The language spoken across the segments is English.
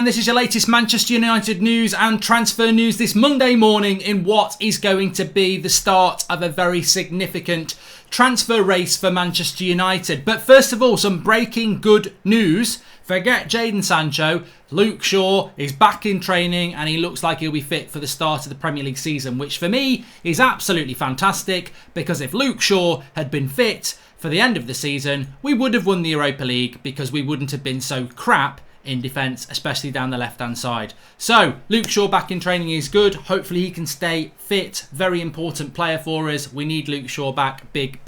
And this is your latest Manchester United news and transfer news this Monday morning in what is going to be the start of a very significant transfer race for Manchester United. But first of all, some breaking good news. Forget Jadon Sancho. Luke Shaw is back in training and he looks like he'll be fit for the start of the Premier League season, which for me is absolutely fantastic, because if Luke Shaw had been fit for the end of the season, we would have won the Europa League because we wouldn't have been so crap in defence, especially down the left-hand side. So, Luke Shaw back in training is good. Hopefully he can stay fit. Very important player for us. We need Luke Shaw back. Big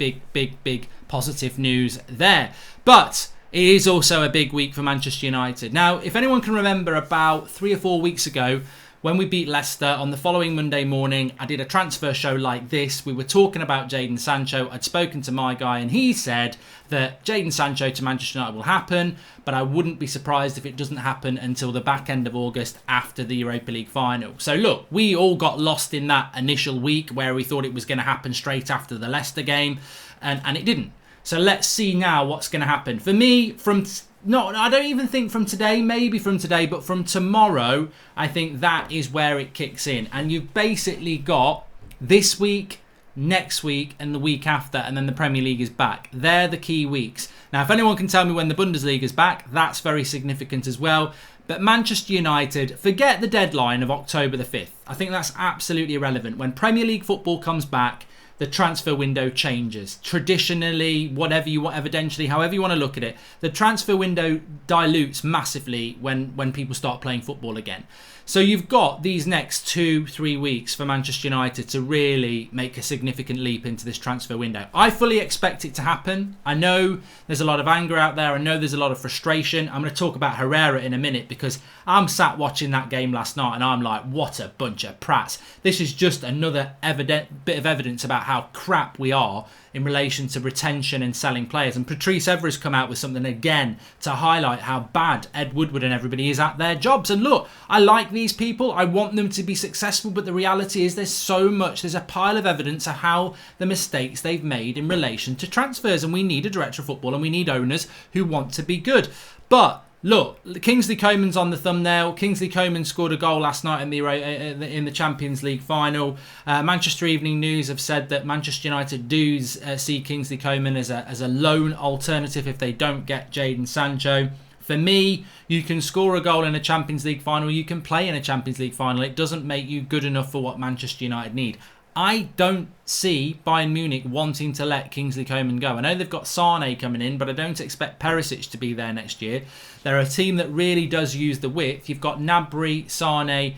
positive news there. But it is also a big week for Manchester United. Now, if anyone can remember, about 3 or 4 weeks ago, when we beat Leicester on the following Monday morning, I did a transfer show like this. We were talking about Jadon Sancho. I'd spoken to my guy and he said that Jadon Sancho to Manchester United will happen, but I wouldn't be surprised if it doesn't happen until the back end of August after the Europa League final. So look, we all got lost in that initial week where we thought it was going to happen straight after the Leicester game, and it didn't. So let's see now what's going to happen. For me, I don't even think from today, maybe from today, but from tomorrow, I think that is where it kicks in. And you've basically got this week, next week, and the week after, and then the Premier League is back. They're the key weeks. Now, if anyone can tell me when the Bundesliga is back, that's very significant as well. But Manchester United, forget the deadline of October the 5th. I think that's absolutely irrelevant. When Premier League football comes back, the transfer window changes. Traditionally, evidentially, however you want to look at it, the transfer window dilutes massively when people start playing football again. So you've got these next 2-3 weeks for Manchester United to really make a significant leap into this transfer window. I fully expect it to happen. I know there's a lot of anger out there. I know there's a lot of frustration. I'm going to talk about Herrera in a minute, because I'm sat watching that game last night and I'm like, what a bunch of prats. This is just another bit of evidence about how crap we are in relation to retention and selling players. And Patrice Evra's come out with something again to highlight how bad Ed Woodward and everybody is at their jobs. And look, I like these people. I want them to be successful. But the reality is there's a pile of evidence of how the mistakes they've made in relation to transfers. And we need a director of football and we need owners who want to be good. But look, Kingsley Coman's on the thumbnail. Kingsley Coman scored a goal last night in the Champions League final. Manchester Evening News have said that Manchester United do see Kingsley Coman as a loan alternative if they don't get Jadon Sancho. For me, you can score a goal in a Champions League final. You can play in a Champions League final. It doesn't make you good enough for what Manchester United need. I don't see Bayern Munich wanting to let Kingsley Coman go. I know they've got Sane coming in, but I don't expect Perisic to be there next year. They're a team that really does use the width. You've got Gnabry, Sane,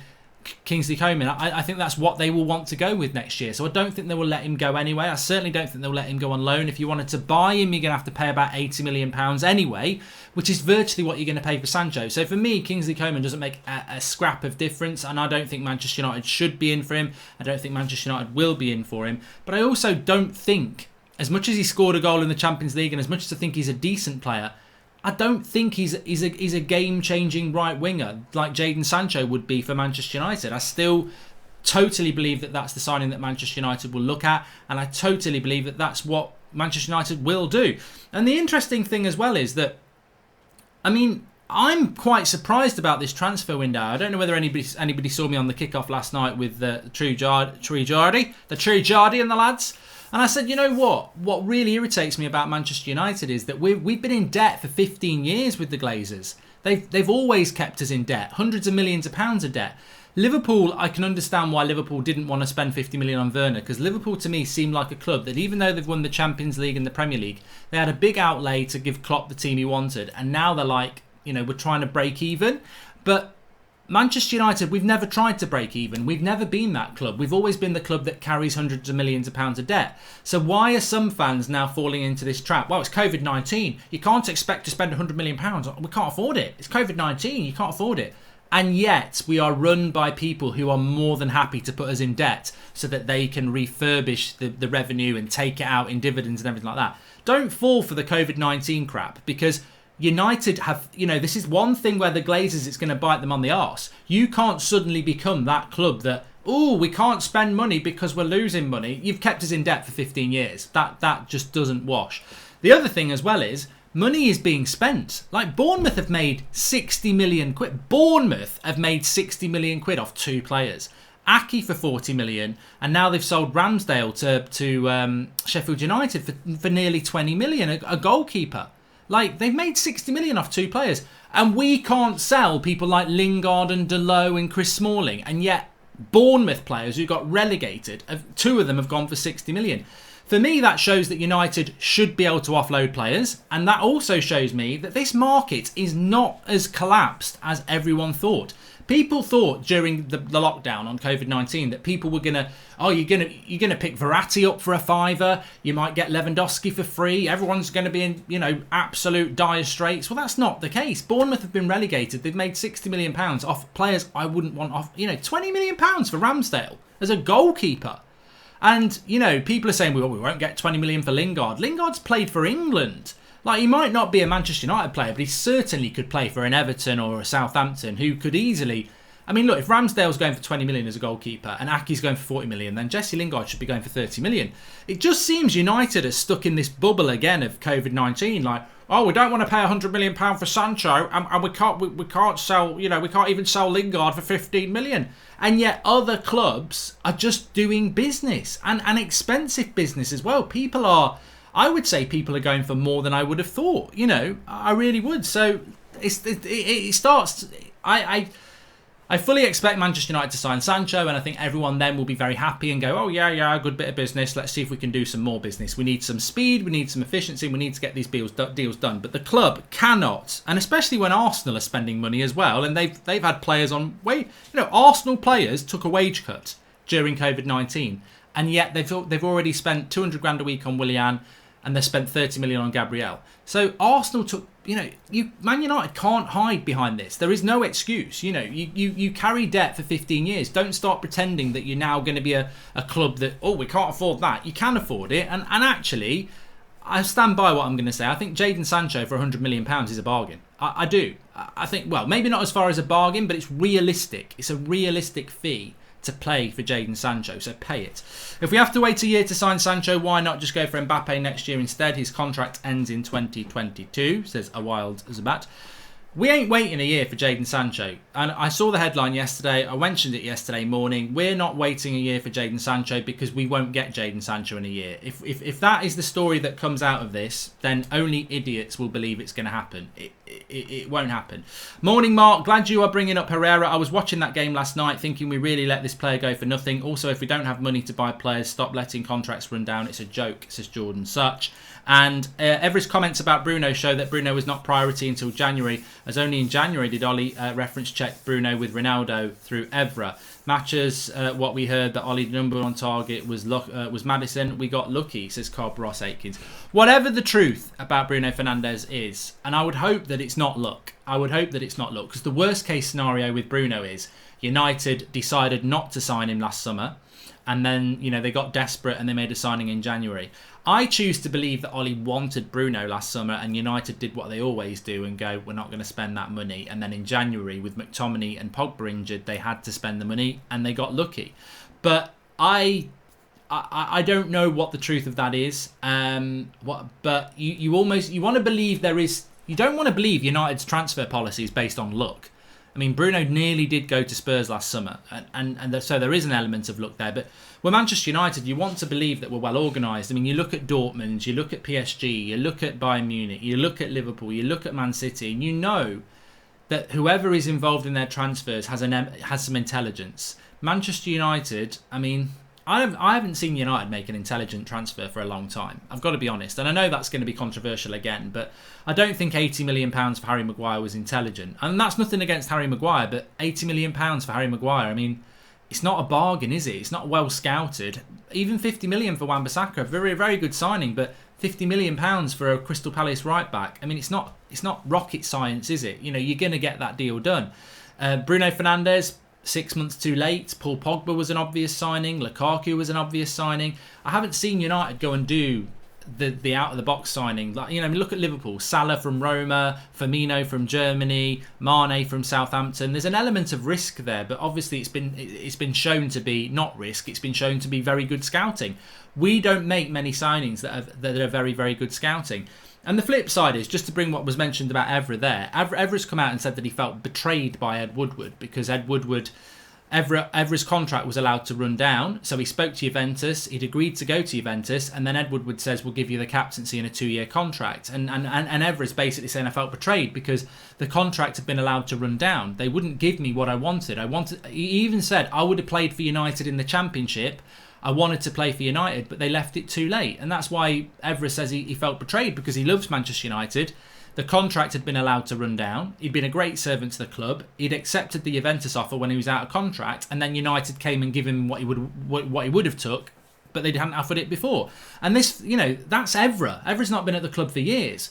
Kingsley Coman. I think that's what they will want to go with next year. So I don't think they will let him go anyway. I certainly don't think they'll let him go on loan. If you wanted to buy him, you're going to have to pay about £80 million anyway, which is virtually what you're going to pay for Sancho. So for me, Kingsley Coman doesn't make a scrap of difference, and I don't think Manchester United should be in for him. I don't think Manchester United will be in for him. But I also don't think, as much as he scored a goal in the Champions League and as much as I think he's a decent player, I don't think he's a game-changing right winger like Jadon Sancho would be for Manchester United. I still totally believe that that's the signing that Manchester United will look at, and I totally believe that that's what Manchester United will do. And the interesting thing as well is that, I mean, I'm quite surprised about this transfer window. I don't know whether anybody saw me on the kickoff last night with the True Jardy and the lads. And I said, you know what? What really irritates me about Manchester United is that we've been in debt for 15 years with the Glazers. They've always kept us in debt, hundreds of millions of pounds of debt. Liverpool, I can understand why Liverpool didn't want to spend 50 million on Werner, because Liverpool to me seemed like a club that, even though they've won the Champions League and the Premier League, they had a big outlay to give Klopp the team he wanted, and now they're like, we're trying to break even. But Manchester United, we've never tried to break even. We've never been that club. We've always been the club that carries hundreds of millions of pounds of debt. So why are some fans now falling into this trap? Well, it's COVID-19. You can't expect to spend £100 million. We can't afford it. It's COVID-19. You can't afford it. And yet we are run by people who are more than happy to put us in debt so that they can refurbish the revenue and take it out in dividends and everything like that. Don't fall for the COVID-19 crap, because United have, this is one thing where the Glazers, it's going to bite them on the arse. You can't suddenly become that club that, we can't spend money because we're losing money. You've kept us in debt for 15 years. That just doesn't wash. The other thing as well is, money is being spent. Like Bournemouth have made 60 million quid. Bournemouth have made 60 million quid off 2 players. Aki for 40 million, and now they've sold Ramsdale to Sheffield United for nearly 20 million, a goalkeeper. Like, they've made 60 million off 2 players, and we can't sell people like Lingard and Delot and Chris Smalling, and yet Bournemouth players who got relegated, 2 of them have gone for 60 million. For me, that shows that United should be able to offload players, and that also shows me that this market is not as collapsed as everyone thought. People thought during the lockdown on COVID-19 that people were you're gonna pick Verratti up for a £5, you might get Lewandowski for free, everyone's going to be in absolute dire straits. Well, that's not the case. Bournemouth have been relegated. They've made £60 million off players I wouldn't want off. £20 million for Ramsdale as a goalkeeper. And, people are saying, well, we won't get 20 million for Lingard. Lingard's played for England. Like, he might not be a Manchester United player, but he certainly could play for an Everton or a Southampton, who could easily... I mean, look, if Ramsdale's going for 20 million as a goalkeeper and Aki's going for 40 million, then Jesse Lingard should be going for 30 million. It just seems United are stuck in this bubble again of COVID-19. Like, oh, we don't want to pay £100 million for Sancho, and we can't sell, we can't even sell Lingard for 15 million. And yet other clubs are just doing business, and expensive business as well. I would say people are going for more than I would have thought. I really would. So it starts. I fully expect Manchester United to sign Sancho, and I think everyone then will be very happy and go, oh yeah, good bit of business. Let's see if we can do some more business. We need some speed, we need some efficiency, we need to get these deals done. But the club cannot, and especially when Arsenal are spending money as well, and they've had players on Arsenal players took a wage cut during COVID-19, and yet they've already spent 200 grand a week on Willian, and they spent 30 million on Gabriel. So Arsenal took, Man United can't hide behind this. There is no excuse. You carry debt for 15 years. Don't start pretending that you're now going to be a club that, we can't afford that. You can afford it. And actually, I stand by what I'm going to say. I think Jadon Sancho for £100 million is a bargain. I do. I think, well, maybe not as far as a bargain, but it's realistic. It's a realistic fee to play for Jadon Sancho, so pay it. If we have to wait a year to sign Sancho, why not just go for Mbappe next year instead? His contract ends in 2022, says a wild Zabat. We ain't waiting a year for Jadon Sancho. And I saw the headline yesterday. I mentioned it yesterday morning. We're not waiting a year for Jadon Sancho because we won't get Jadon Sancho in a year. If that is the story that comes out of this, then only idiots will believe it's going to happen. It won't happen. Morning, Mark. Glad you are bringing up Herrera. I was watching that game last night thinking we really let this player go for nothing. Also, if we don't have money to buy players, stop letting contracts run down. It's a joke, says Jordan Such. And Everest's comments about Bruno show that Bruno was not priority until January, as only in January did Ollie reference check Bruno with Ronaldo through Evra. Matches what we heard that Ollie's number on target was Maddison. We got lucky, says Cobb Ross Aikens. Whatever the truth about Bruno Fernandes is, and I would hope that it's not luck. Because the worst case scenario with Bruno is United decided not to sign him last summer, and then they got desperate and they made a signing in January. I choose to believe that Ollie wanted Bruno last summer and United did what they always do and go, we're not going to spend that money. And then in January, with McTominay and Pogba injured, they had to spend the money and they got lucky. But I don't know what the truth of that is. But you want to believe there is. You don't want to believe United's transfer policy is based on luck. I mean, Bruno nearly did go to Spurs last summer, and so there is an element of luck there. But with Manchester United, you want to believe that we're well organised. I mean, you look at Dortmund, you look at PSG, you look at Bayern Munich, you look at Liverpool, you look at Man City, and you know that whoever is involved in their transfers has some intelligence. Manchester United, I mean, I haven't seen United make an intelligent transfer for a long time. I've got to be honest. And I know that's going to be controversial again, but I don't think £80 million for Harry Maguire was intelligent. And that's nothing against Harry Maguire, but £80 million for Harry Maguire, I mean, it's not a bargain, is it? It's not well scouted. Even £50 million for Wan-Bissaka, very, very good signing, but £50 million for a Crystal Palace right back. I mean, it's not rocket science, is it? You're going to get that deal done. Bruno Fernandes, 6 months too late. Paul Pogba was an obvious signing. Lukaku was an obvious signing. I haven't seen United go and do the out of the box signing. Like, look at Liverpool. Salah from Roma, Firmino from Germany, Mane from Southampton. There's an element of risk there, but obviously it's been shown to be not risk. It's been shown to be very good scouting. We don't make many signings that are very, very good scouting. And the flip side is, just to bring what was mentioned about Evra there, Evra's come out and said that he felt betrayed by Ed Woodward because Evra's contract was allowed to run down, so he spoke to Juventus, he'd agreed to go to Juventus, and then Ed Woodward says, we'll give you the captaincy in a 2-year contract. And Evra's basically saying, I felt betrayed because the contract had been allowed to run down. They wouldn't give me what I wanted. He even said, I would have played for United in the Championship. I wanted to play for United, but they left it too late. And that's why Evra says he felt betrayed, because he loves Manchester United. The contract had been allowed to run down. He'd been a great servant to the club. He'd accepted the Juventus offer when he was out of contract, and then United came and gave him what he would have took, but they hadn't offered it before. And this, that's Evra. Evra's not been at the club for years.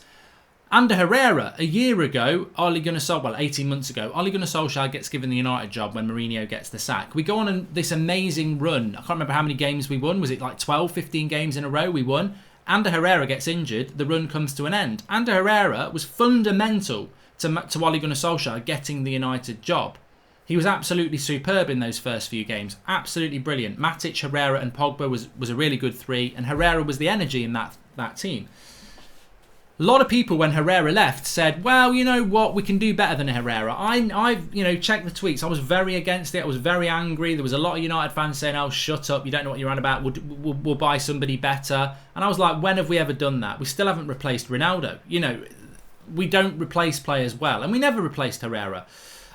Ander Herrera, a year ago, 18 months ago, Ole Gunnar Solskjaer gets given the United job when Mourinho gets the sack. We go on this amazing run. I can't remember how many games we won. Was it like 12, 15 games in a row we won? Ander Herrera gets injured. The run comes to an end. Ander Herrera was fundamental to Ole Gunnar Solskjaer getting the United job. He was absolutely superb in those first few games. Absolutely brilliant. Matic, Herrera and Pogba was a really good three. And Herrera was the energy in that team. A lot of people, when Herrera left, said, well, you know what, we can do better than Herrera. I've checked the tweets. I was very against it. I was very angry. There was a lot of United fans saying, oh, shut up, you don't know what you're on about. We'll buy somebody better. And I was like, when have we ever done that? We still haven't replaced Ronaldo. We don't replace players well. And we never replaced Herrera.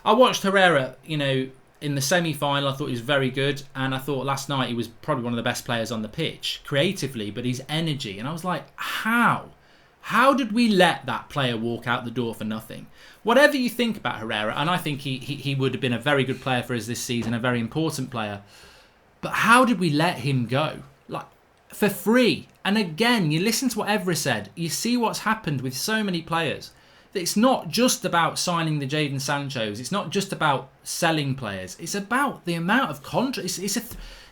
I watched Herrera, in the semi-final. I thought he was very good. And I thought last night he was probably one of the best players on the pitch, creatively, but his energy. And I was like, how? How did we let that player walk out the door for nothing? Whatever you think about Herrera, and I think he would have been a very good player for us this season, a very important player. But how did we let him go? Like, for free. And again, you listen to what Evra said. You see what's happened with so many players. It's not just about signing the Jadon Sanchos. It's not just about selling players. It's about the amount of contracts.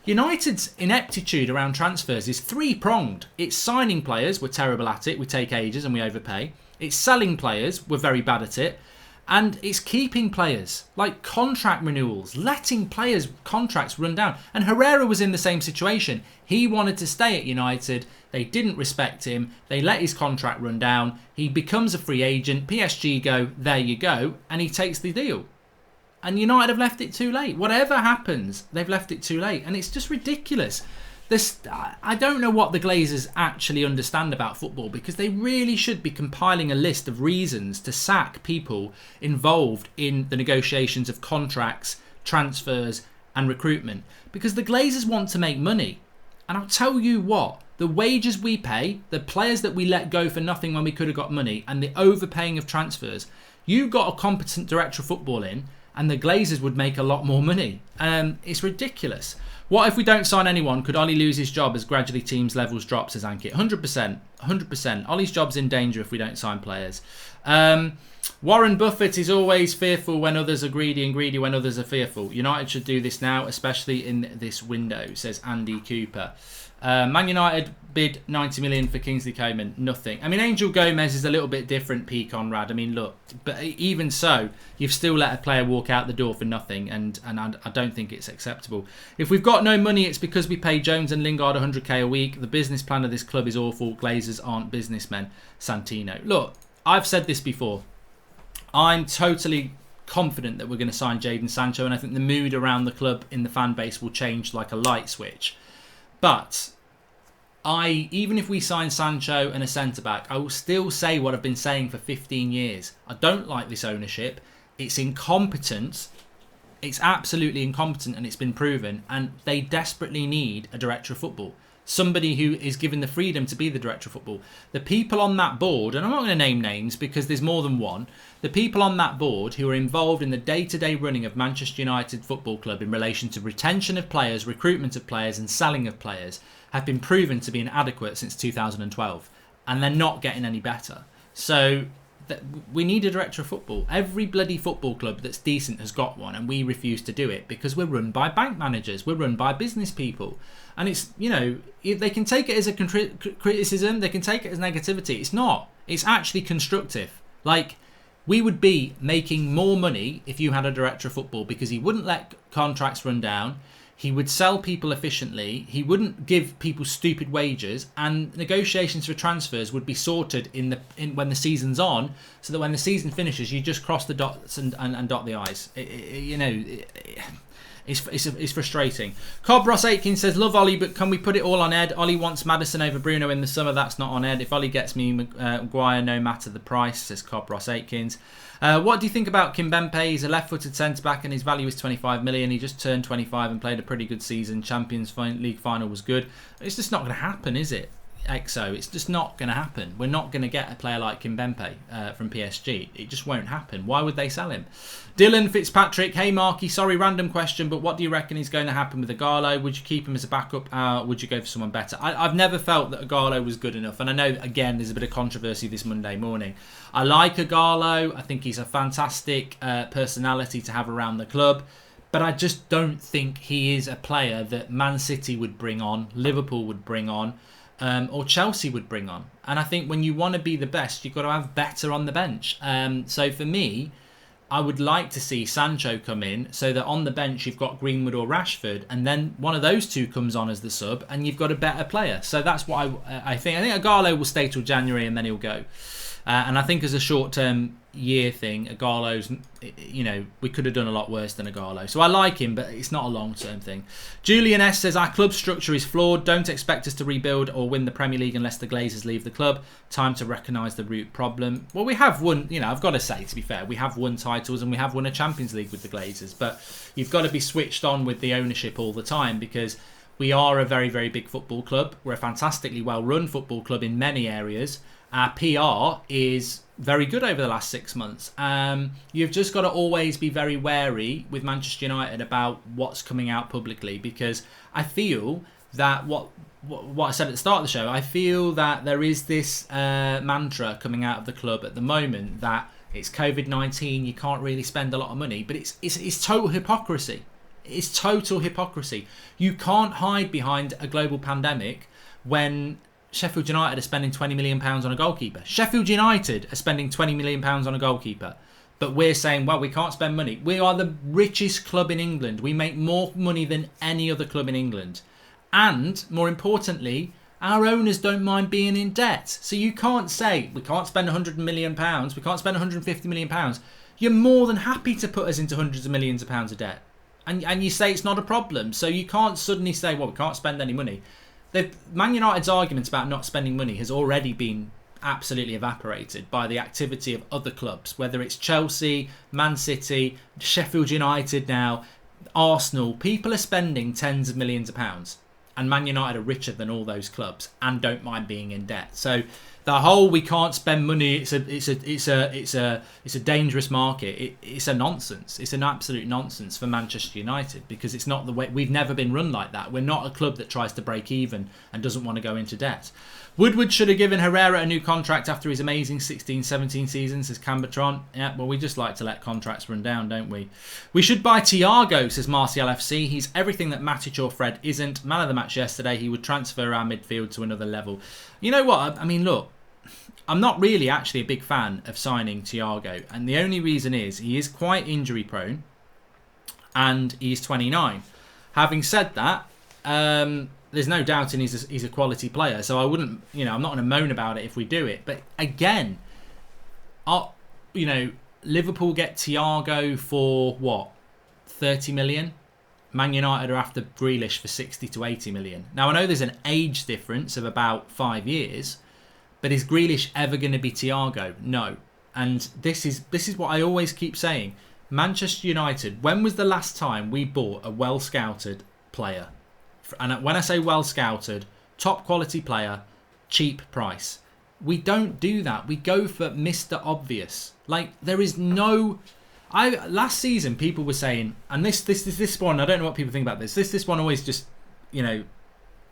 United's ineptitude around transfers is three-pronged. It's signing players, we're terrible at it, we take ages and we overpay. It's selling players, we're very bad at it. And it's keeping players, like contract renewals, letting players' contracts run down. And Herrera was in the same situation. He wanted to stay at United, they didn't respect him, they let his contract run down, he becomes a free agent, PSG go, there you go, and he takes the deal. And United have left it too late. Whatever happens, they've left it too late. And it's just ridiculous. I don't know what the Glazers actually understand about football, because they really should be compiling a list of reasons to sack people involved in the negotiations of contracts, transfers and recruitment. Because the Glazers want to make money. And I'll tell you what, the wages we pay, the players that we let go for nothing when we could have got money, and the overpaying of transfers, you got a competent director of football in, and the Glazers would make a lot more money. It's ridiculous. What if we don't sign anyone? Could Ollie lose his job as gradually teams' levels drop, says Ankit? 100%. 100%. Ollie's job's in danger if we don't sign players. Warren Buffett is always fearful when others are greedy and greedy when others are fearful. United should do this now, especially in this window, says Andy Cooper. Man United bid 90 million for Kingsley Coman. Nothing. I mean, Angel Gomez is a little bit different, P. Conrad. I mean, look, but even so, you've still let a player walk out the door for nothing, and I don't think it's acceptable. If we've got no money, it's because we pay Jones and Lingard 100k a week. The business plan of this club is awful. Glazers aren't businessmen. Santino. Look, I've said this before. I'm totally confident that we're going to sign Jadon Sancho, and I think the mood around the club in the fan base will change like a light switch. But even if we sign Sancho and a centre-back, I will still say what I've been saying for 15 years. I don't like this ownership. It's incompetent. It's absolutely incompetent, and it's been proven. And they desperately need a director of football. Somebody who is given the freedom to be the director of football. The people on that board, and I'm not going to name names because there's more than one, the people on that board who are involved in the day-to-day running of Manchester United Football Club in relation to retention of players, recruitment of players and selling of players have been proven to be inadequate since 2012. And they're not getting any better. So we need a director of football. Every bloody football club that's decent has got one, and we refuse to do it because we're run by bank managers. We're run by business people. And it's, they can take it as a criticism, they can take it as negativity. It's not. It's actually constructive. Like, we would be making more money if you had a director of football, because he wouldn't let contracts run down. He would sell people efficiently. He wouldn't give people stupid wages, and negotiations for transfers would be sorted when the season's on, so that when the season finishes, you just cross the dots and dot the I's. It's frustrating. Cobb Ross Aitken says, love Ollie, but can we put it all on Ed? Ollie wants Maddison over Bruno in the summer. That's not on Ed. If Ollie gets me Maguire, no matter the price, says Cobb Ross Aitkins. What do you think about Kimpembe? He's a left-footed centre-back and his value is 25 million. He just turned 25 and played a pretty good season. Champions League final was good. It's just not going to happen, is it? XO, it's just not going to happen. We're not going to get a player like Kimpembe from PSG. It just won't happen. Why would they sell him? Dylan Fitzpatrick, hey Marky, sorry, random question, but what do you reckon is going to happen with Ighalo? Would you keep him as a backup? Would you go for someone better? I've never felt that Ighalo was good enough, and I know, again, there's a bit of controversy this Monday morning. I like Ighalo. I think he's a fantastic personality to have around the club, but I just don't think he is a player that Man City would bring on, Liverpool would bring on, or Chelsea would bring on. And I think when you want to be the best, you've got to have better on the bench. So for me, I would like to see Sancho come in so that on the bench you've got Greenwood or Rashford, and then one of those two comes on as the sub and you've got a better player. So that's what I think. I think Ighalo will stay till January and then he'll go. And I think as a short-term year thing, Ighalo's, we could have done a lot worse than Ighalo. So I like him, but it's not a long-term thing. Julian S says, our club structure is flawed. Don't expect us to rebuild or win the Premier League unless the Glazers leave the club. Time to recognise the root problem. Well, we have won, I've got to say, to be fair, we have won titles and we have won a Champions League with the Glazers. But you've got to be switched on with the ownership all the time, because we are a very, very big football club. We're a fantastically well-run football club in many areas. Our PR is very good over the last 6 months. You've just got to always be very wary with Manchester United about what's coming out publicly, because I feel that what I said at the start of the show, I feel that there is this mantra coming out of the club at the moment that it's COVID-19, you can't really spend a lot of money, but it's total hypocrisy. It's total hypocrisy. You can't hide behind a global pandemic when Sheffield United are spending £20 million on a goalkeeper. Sheffield United are spending £20 million on a goalkeeper. But we're saying, well, we can't spend money. We are the richest club in England. We make more money than any other club in England. And, more importantly, our owners don't mind being in debt. So you can't say, we can't spend £100 million, we can't spend £150 million. You're more than happy to put us into hundreds of millions of pounds of debt. And you say it's not a problem. So you can't suddenly say, well, we can't spend any money. Man United's argument about not spending money has already been absolutely evaporated by the activity of other clubs, whether it's Chelsea, Man City, Sheffield United now, Arsenal. People are spending tens of millions of pounds, and Man United are richer than all those clubs and don't mind being in debt. So the whole we can't spend money, it's a dangerous market. It's a nonsense. It's an absolute nonsense for Manchester United, because it's not the way. We've never been run like that. We're not a club that tries to break even and doesn't want to go into debt. Woodward should have given Herrera a new contract after his amazing 16-17 season, says Cambertron. Yeah, well, we just like to let contracts run down, don't we? We should buy Thiago, says Martial FC. He's everything that Matic or Fred isn't. Man of the match yesterday. He would transfer our midfield to another level. You know what? I mean, look, I'm not really actually a big fan of signing Thiago, and the only reason is he is quite injury prone and he's 29. Having said that, there's no doubt he's a quality player, so I wouldn't, I'm not going to moan about it if we do it. But again, Liverpool get Thiago for what, 30 million? Man United are after Grealish for 60 to 80 million. Now I know there's an age difference of about 5 years. But is Grealish ever going to be Thiago? No. And this is what I always keep saying. Manchester United, when was the last time we bought a well-scouted player? And when I say well-scouted, top quality player, cheap price. We don't do that. We go for Mr. Obvious. Like, there is no... Last season, people were saying, and this one, I don't know what people think about this. This one always just,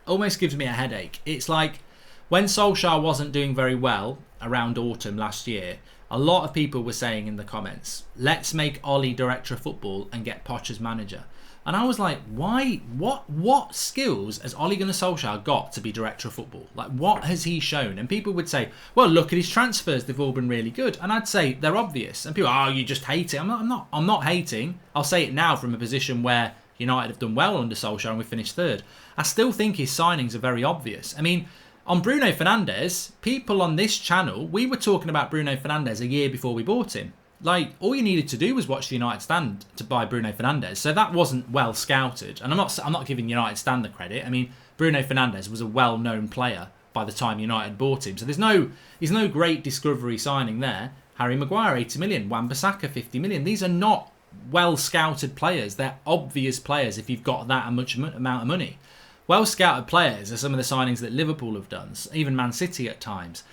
almost gives me a headache. It's like, when Solskjaer wasn't doing very well around autumn last year, a lot of people were saying in the comments, let's make Ollie director of football and get Poch as manager. And I was like, why? What skills has Ole Gunnar Solskjaer got to be director of football? Like, what has he shown? And people would say, well, look at his transfers. They've all been really good. And I'd say they're obvious. And people, you just hate it. I'm not hating. I'll say it now from a position where United have done well under Solskjaer and we finished third. I still think his signings are very obvious. I mean, on Bruno Fernandes, people on this channel, we were talking about Bruno Fernandes a year before we bought him. Like, all you needed to do was watch the United stand to buy Bruno Fernandes. So that wasn't well scouted. And I'm not giving United stand the credit. I mean, Bruno Fernandes was a well-known player by the time United bought him. So he's no great discovery signing there. Harry Maguire, 80 million. Wan-Bissaka, 50 million. These are not well-scouted players. They're obvious players if you've got that much amount of money. Well-scouted players are some of the signings that Liverpool have done, even Man City at times.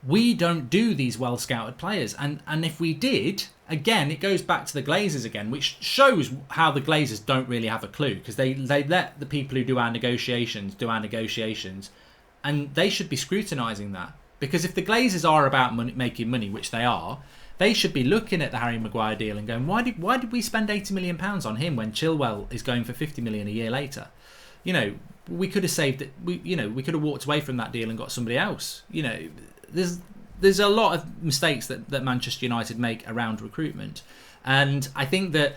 We don't do these well-scouted players. And if we did, again, it goes back to the Glazers again, which shows how the Glazers don't really have a clue, because they let the people who do our negotiations, and they should be scrutinising that. Because if the Glazers are about making money, which they are, they should be looking at the Harry Maguire deal and going, why did we spend £80 million on him when Chilwell is going for £50 million a year later? You know, we could have saved it. We could have walked away from that deal and got somebody else. You know, there's a lot of mistakes that Manchester United make around recruitment, and I think that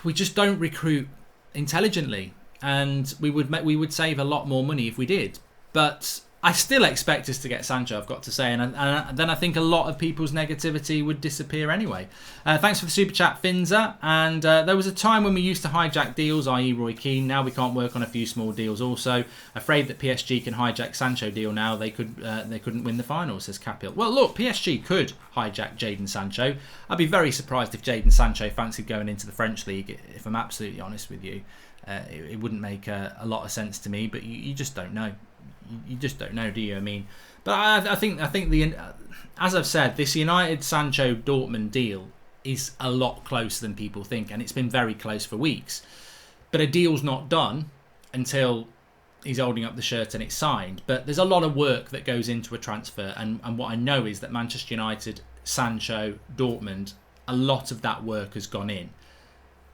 we just don't recruit intelligently, and we would save a lot more money if we did. But I still expect us to get Sancho, I've got to say, and then I think a lot of people's negativity would disappear anyway. Thanks for the super chat, Finza. And there was a time when we used to hijack deals, i.e. Roy Keane. Now we can't work on a few small deals also. Afraid that PSG can hijack Sancho deal now. They couldn't win the final, says Capil. Well, look, PSG could hijack Jadon Sancho. I'd be very surprised if Jadon Sancho fancied going into the French league, if I'm absolutely honest with you. It wouldn't make a lot of sense to me, but you just don't know. You just don't know, do you? I mean, but I think as I've said, this United Sancho Dortmund deal is a lot closer than people think, and it's been very close for weeks. But a deal's not done until he's holding up the shirt and it's signed. But there's a lot of work that goes into a transfer, and what I know is that Manchester United, Sancho, Dortmund, a lot of that work has gone in.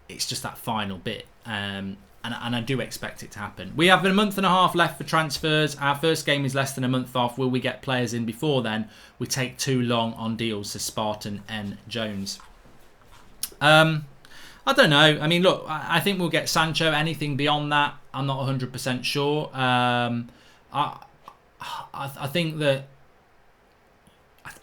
It's just that final bit. And I do expect it to happen. We have a month and a half left for transfers. Our first game is less than a month off. Will we get players in before then? We take too long on deals, says Spartan N. Jones. I don't know. I mean, look, I think we'll get Sancho. Anything beyond that, I'm not 100% sure. I think that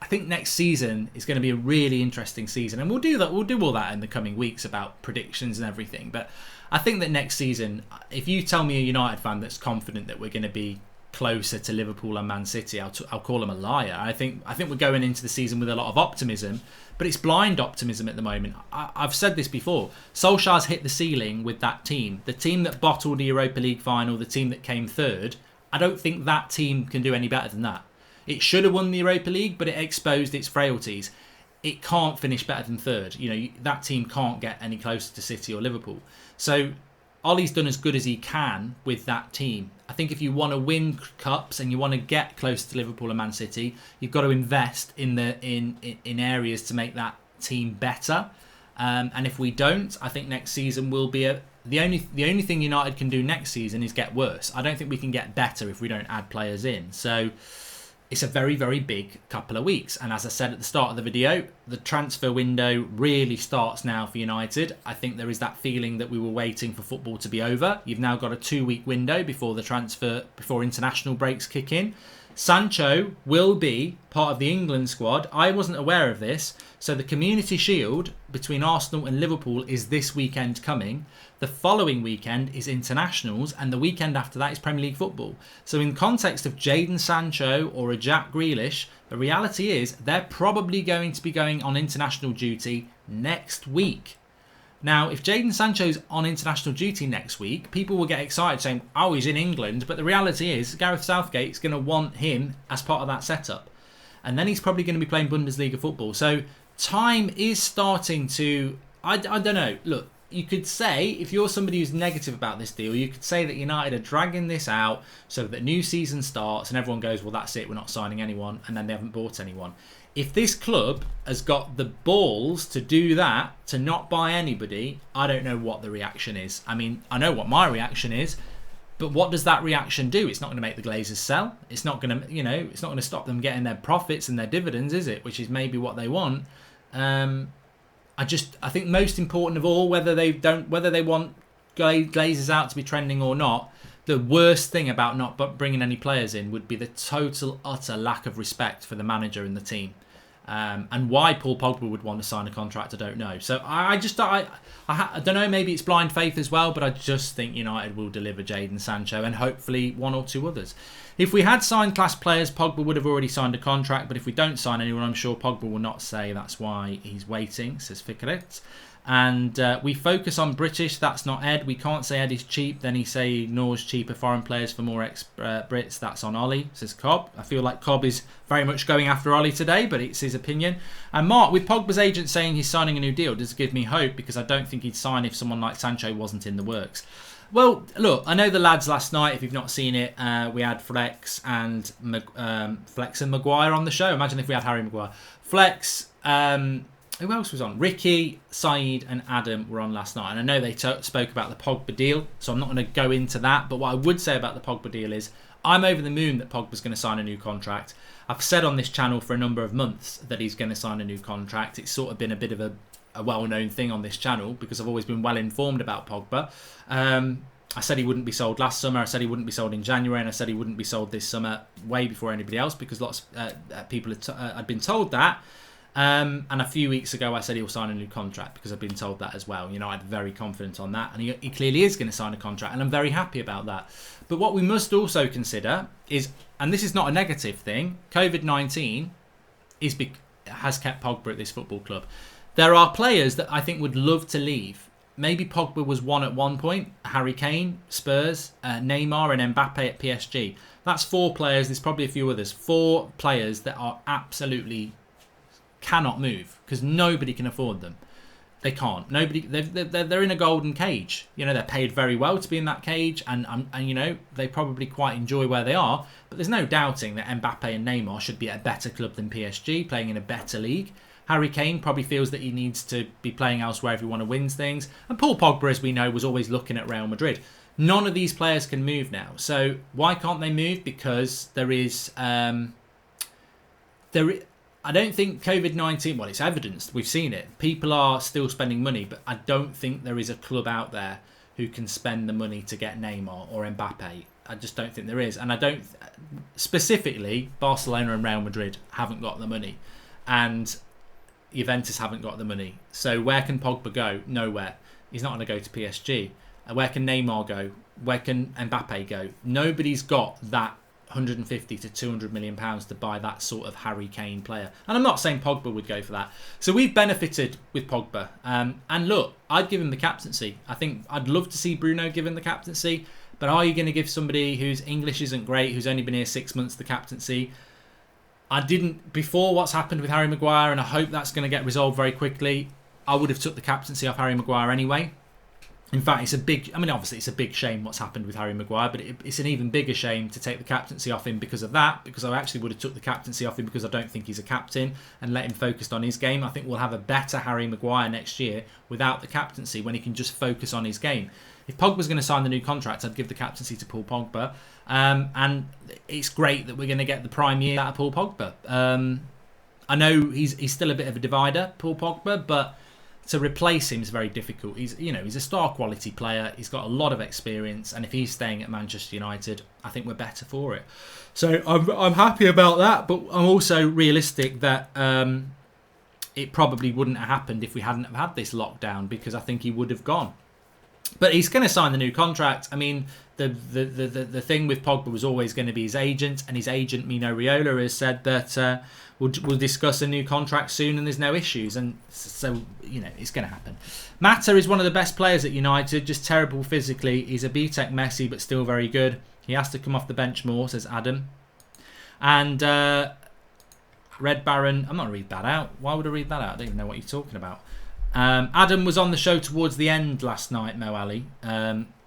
I think next season is going to be a really interesting season, and we'll do that. We'll do all that in the coming weeks about predictions and everything. But I think that next season, if you tell me a United fan that's confident that we're going to be closer to Liverpool and Man City, I'll call them a liar. I think we're going into the season with a lot of optimism, but it's blind optimism at the moment. I've said this before. Solskjaer's hit the ceiling with that team. The team that bottled the Europa League final, the team that came third, I don't think that team can do any better than that. It should have won the Europa League, but it exposed its frailties. It can't finish better than third. You know, that team can't get any closer to City or Liverpool. So Ollie's done as good as he can with that team. I think if you want to win cups and you want to get close to Liverpool and Man City, you've got to invest in areas to make that team better. And if we don't, I think next season will be the only thing United can do next season is get worse. I don't think we can get better if we don't add players in. So it's a very, very big couple of weeks. And as I said at the start of the video, the transfer window really starts now for United. I think there is that feeling that we were waiting for football to be over. You've now got a 2-week window before international breaks kick in. Sancho will be part of the England squad. I wasn't aware of this. So the Community Shield between Arsenal and Liverpool is this weekend coming. The following weekend is internationals, and the weekend after that is Premier League football. So in context of Jadon Sancho or a Jack Grealish, the reality is they're probably going to be going on international duty next week. Now, if Jadon Sancho's on international duty next week, people will get excited saying, oh, he's in England. But the reality is Gareth Southgate's going to want him as part of that setup. And then he's probably going to be playing Bundesliga football. So time is starting to... I don't know. Look, you could say, if you're somebody who's negative about this deal, you could say that United are dragging this out so that new season starts and everyone goes, well, that's it, we're not signing anyone. And then they haven't bought anyone. If this club has got the balls to do that, to not buy anybody, I don't know what the reaction is. I mean, I know what my reaction is, but what does that reaction do? It's not going to make the Glazers sell. It's not going to, it's not going to stop them getting their profits and their dividends, is it? Which is maybe what they want. I think most important of all, whether they want glazes out to be trending or not, the worst thing about not bringing any players in would be the total, utter lack of respect for the manager and the team. And why Paul Pogba would want to sign a contract, I don't know. So I don't know, maybe it's blind faith as well, but I just think United will deliver Jadon Sancho and hopefully one or two others. If we had signed class players, Pogba would have already signed a contract, but if we don't sign anyone, I'm sure Pogba will not say that's why he's waiting, says Ficaret. And we focus on British, that's not Ed. We can't say Ed is cheap, then he say ignores cheaper foreign players for more Brits, that's on Ollie, says Cobb. I feel like Cobb is very much going after Ollie today, but it's his opinion. And Mark, with Pogba's agent saying he's signing a new deal, does it give me hope? Because I don't think he'd sign if someone like Sancho wasn't in the works. Well, look, I know the lads last night, if you've not seen it, we had Flex and Maguire on the show. Imagine if we had Harry Maguire. Flex... who else was on? Ricky, Saeed and Adam were on last night. And I know they spoke about the Pogba deal, so I'm not going to go into that. But what I would say about the Pogba deal is I'm over the moon that Pogba's going to sign a new contract. I've said on this channel for a number of months that he's going to sign a new contract. It's sort of been a bit of a well-known thing on this channel because I've always been well-informed about Pogba. I said he wouldn't be sold last summer. I said he wouldn't be sold in January. And I said he wouldn't be sold this summer way before anybody else because lots of people had been told that. And a few weeks ago I said he'll sign a new contract because I've been told that as well. I'm very confident on that, and he clearly is going to sign a contract, and I'm very happy about that. But what we must also consider is, and this is not a negative thing, COVID-19 has kept Pogba at this football club. There are players that I think would love to leave. Maybe Pogba was one at one point. Harry Kane, Spurs, Neymar and Mbappe at PSG. That's 4 players. There's probably a few others. 4 players that are absolutely cannot move because nobody can afford them. They can't. They're in a golden cage. They're paid very well to be in that cage, and they probably quite enjoy where they are. But there's no doubting that Mbappe and Neymar should be at a better club than PSG, playing in a better league. Harry Kane probably feels that he needs to be playing elsewhere if he want to win things. And Paul Pogba, as we know, was always looking at Real Madrid. None of these players can move now. So why can't they move? Because there is I don't think COVID-19, well, it's evidenced. We've seen it. People are still spending money, but I don't think there is a club out there who can spend the money to get Neymar or Mbappe. I just don't think there is. And I don't... Specifically, Barcelona and Real Madrid haven't got the money. And Juventus haven't got the money. So where can Pogba go? Nowhere. He's not going to go to PSG. Where can Neymar go? Where can Mbappe go? Nobody's got that 150 to 200 million pounds to buy that sort of Harry Kane player. And I'm not saying Pogba would go for that. So we've benefited with Pogba. And look, I'd give him the captaincy. I think I'd love to see Bruno given the captaincy. But are you going to give somebody whose English isn't great, who's only been here 6 months, the captaincy? I didn't before what's happened with Harry Maguire, and I hope that's going to get resolved very quickly. I would have took the captaincy off Harry Maguire anyway. In fact, obviously it's a big shame what's happened with Harry Maguire, but it's an even bigger shame to take the captaincy off him because of that, because I actually would have took the captaincy off him because I don't think he's a captain and let him focus on his game. I think we'll have a better Harry Maguire next year without the captaincy when he can just focus on his game. If Pogba's going to sign the new contract, I'd give the captaincy to Paul Pogba. And it's great that we're going to get the prime year out of Paul Pogba. I know he's still a bit of a divider, Paul Pogba, but to replace him is very difficult. He's a star quality player. He's got a lot of experience, and if he's staying at Manchester United, I think we're better for it. So I'm happy about that, but I'm also realistic that it probably wouldn't have happened if we hadn't have had this lockdown, because I think he would have gone. But he's going to sign the new contract. I mean, the thing with Pogba was always going to be his agent, and his agent Mino Raiola has said that we'll discuss a new contract soon, and there's no issues. And so it's going to happen. Mata is one of the best players at United, just terrible physically. He's a BTEC Messi, but still very good. He has to come off the bench more, says Adam. And Red Baron, I'm not going to read that out. Why would I read that out? I don't even know what you're talking about. Adam was on the show towards the end last night, Mo Ali.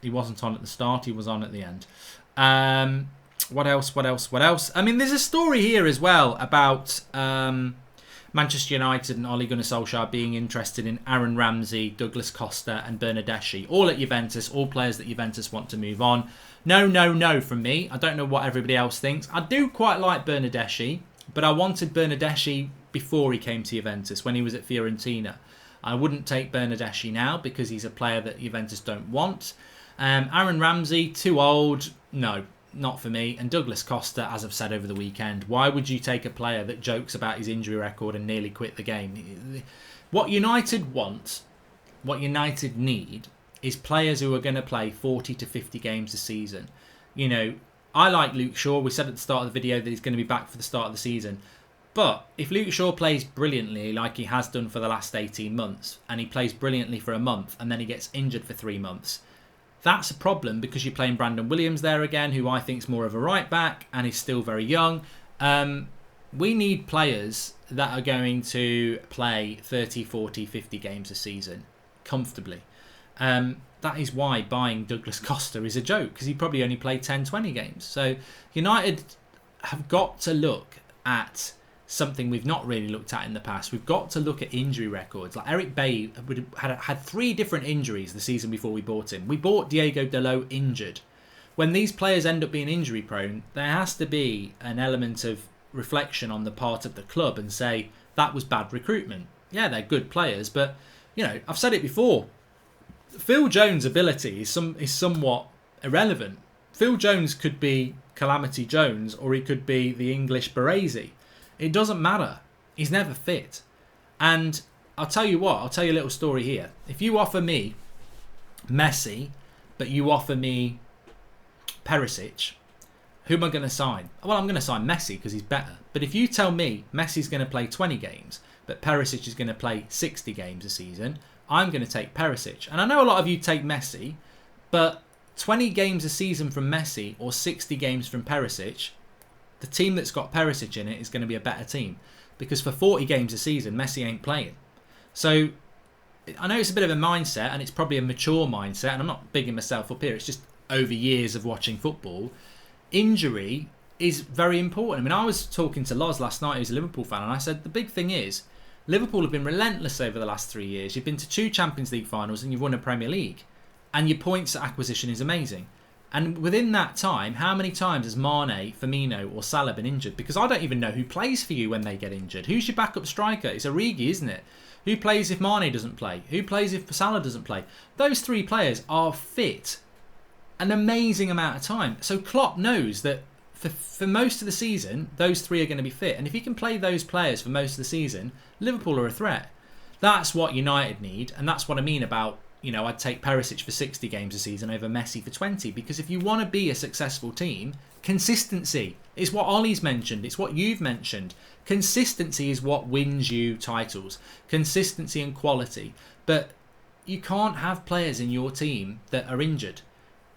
He wasn't on at the start, he was on at the end. What else? I mean, there's a story here as well about Manchester United and Ole Gunnar Solskjaer being interested in Aaron Ramsey, Douglas Costa and Bernardeschi, all at Juventus, all players that Juventus want to move on. No from me. I don't know what everybody else thinks. I do quite like Bernardeschi, but I wanted Bernardeschi before he came to Juventus, when he was at Fiorentina. I wouldn't take Bernardeschi now because he's a player that Juventus don't want. Aaron Ramsey, too old. No, not for me. And Douglas Costa, as I've said over the weekend, why would you take a player that jokes about his injury record and nearly quit the game? What United want, what United need, is players who are going to play 40 to 50 games a season. You know, I like Luke Shaw. We said at the start of the video that he's going to be back for the start of the season. But if Luke Shaw plays brilliantly like he has done for the last 18 months, and he plays brilliantly for a month, and then he gets injured for 3 months, that's a problem because you're playing Brandon Williams there again, who I think is more of a right back and is still very young. We need players that are going to play 30, 40, 50 games a season comfortably. That is why buying Douglas Costa is a joke, because he probably only played 10, 20 games. So United have got to look at something we've not really looked at in the past. We've got to look at injury records. Like Eric Bailly had 3 different injuries the season before we bought him. We bought Diego Dalot injured. When these players end up being injury prone, there has to be an element of reflection on the part of the club and say that was bad recruitment. Yeah, they're good players, but you know, I've said it before. Phil Jones' ability is somewhat irrelevant. Phil Jones could be Calamity Jones or he could be the English Baresi. It doesn't matter. He's never fit. And I'll tell you what, I'll tell you a little story here. If you offer me Messi, but you offer me Perisic, who am I going to sign? Well, I'm going to sign Messi because he's better. But if you tell me Messi's going to play 20 games, but Perisic is going to play 60 games a season, I'm going to take Perisic. And I know a lot of you take Messi, but 20 games a season from Messi or 60 games from Perisic, the team that's got Perisic in it is going to be a better team. Because for 40 games a season, Messi ain't playing. So I know it's a bit of a mindset, and it's probably a mature mindset, and I'm not bigging myself up here. It's just over years of watching football. Injury is very important. I mean, I was talking to Loz last night, who's a Liverpool fan, and I said the big thing is Liverpool have been relentless over the last 3 years. You've been to 2 Champions League finals and you've won a Premier League. And your points acquisition is amazing. And within that time, how many times has Mane, Firmino or Salah been injured? Because I don't even know who plays for you when they get injured. Who's your backup striker? It's Origi, isn't it? Who plays if Mane doesn't play? Who plays if Salah doesn't play? Those 3 players are fit an amazing amount of time. So Klopp knows that for most of the season, those 3 are going to be fit. And if he can play those players for most of the season, Liverpool are a threat. That's what United need. And that's what I mean about, you know, I'd take Perisic for 60 games a season over Messi for 20. Because if you want to be a successful team, consistency is what Ollie's mentioned. It's what you've mentioned. Consistency is what wins you titles. Consistency and quality. But you can't have players in your team that are injured.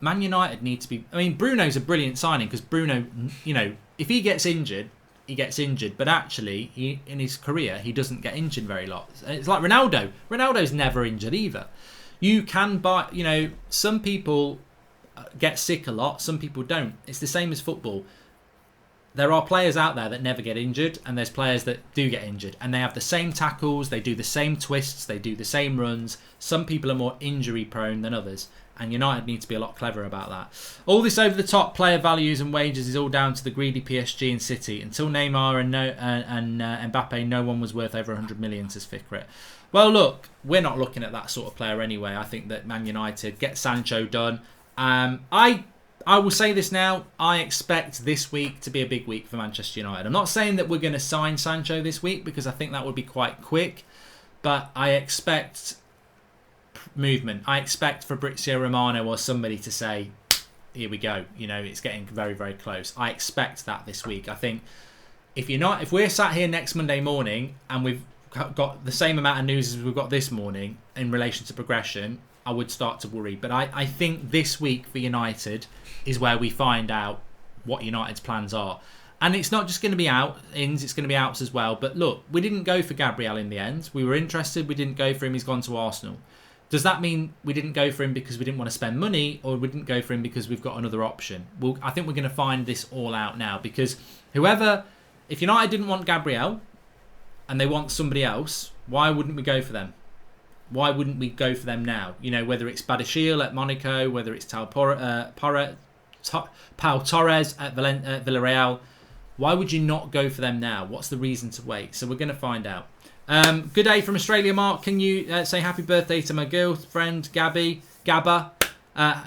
Man United need to be... I mean, Bruno's a brilliant signing because Bruno, you know, if he gets injured, he gets injured. But actually, in his career, he doesn't get injured very lot. It's like Ronaldo. Ronaldo's never injured either. You can buy... You know, some people get sick a lot. Some people don't. It's the same as football. There are players out there that never get injured, and there's players that do get injured. And they have the same tackles, they do the same twists, they do the same runs. Some people are more injury prone than others. And United need to be a lot clever about that. All this over-the-top player values and wages is all down to the greedy PSG and City. Until Neymar and Mbappe, no one was worth over 100 million, says Fikret. Well, look, we're not looking at that sort of player anyway. I think that Man United get Sancho done. I will say this now. I expect this week to be a big week for Manchester United. I'm not saying that we're going to sign Sancho this week because I think that would be quite quick. But I expect movement. I expect Fabrizio Romano or somebody to say, here we go, you know, it's getting very, very close. I expect that this week. I think if we're sat here next Monday morning and we've got the same amount of news as we've got this morning in relation to progression, I would start to worry. But I think this week for United is where we find out what United's plans are. And it's not just going to be ins, it's going to be outs as well. But look, we didn't go for Gabriel in the end. We were interested, we didn't go for him, he's gone to Arsenal. Does that mean we didn't go for him because we didn't want to spend money, or we didn't go for him because we've got another option? Well, I think we're going to find this all out now, because if United didn't want Gabriel and they want somebody else, why wouldn't we go for them? Why wouldn't we go for them now? You know, whether it's Badiashile at Monaco, whether it's Pau Torres at Villarreal, why would you not go for them now? What's the reason to wait? So we're going to find out. Good day from Australia, Mark. Can you say happy birthday to my girlfriend, Gabba?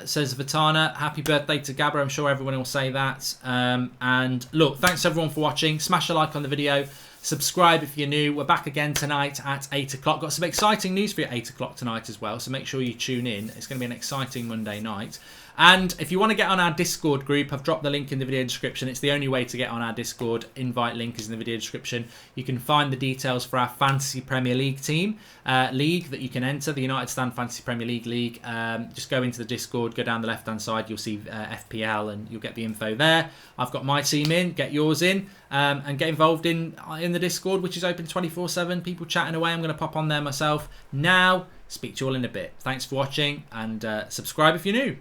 Says Vitana. Happy birthday to Gabba. I'm sure everyone will say that. And look, thanks everyone for watching. Smash a like on the video. Subscribe if you're new. We're back again tonight at 8 o'clock. Got some exciting news for you at 8 o'clock tonight as well. So make sure you tune in. It's going to be an exciting Monday night. And if you want to get on our Discord group, I've dropped the link in the video description. It's the only way to get on our Discord. Invite link is in the video description. You can find the details for our Fantasy Premier League team, league that you can enter, the United Stand Fantasy Premier League. Just go into the Discord, go down the left-hand side, you'll see FPL and you'll get the info there. I've got my team in, get yours in, and get involved in the Discord, which is open 24/7. People chatting away. I'm going to pop on there myself now. Speak to you all in a bit. Thanks for watching and subscribe if you're new.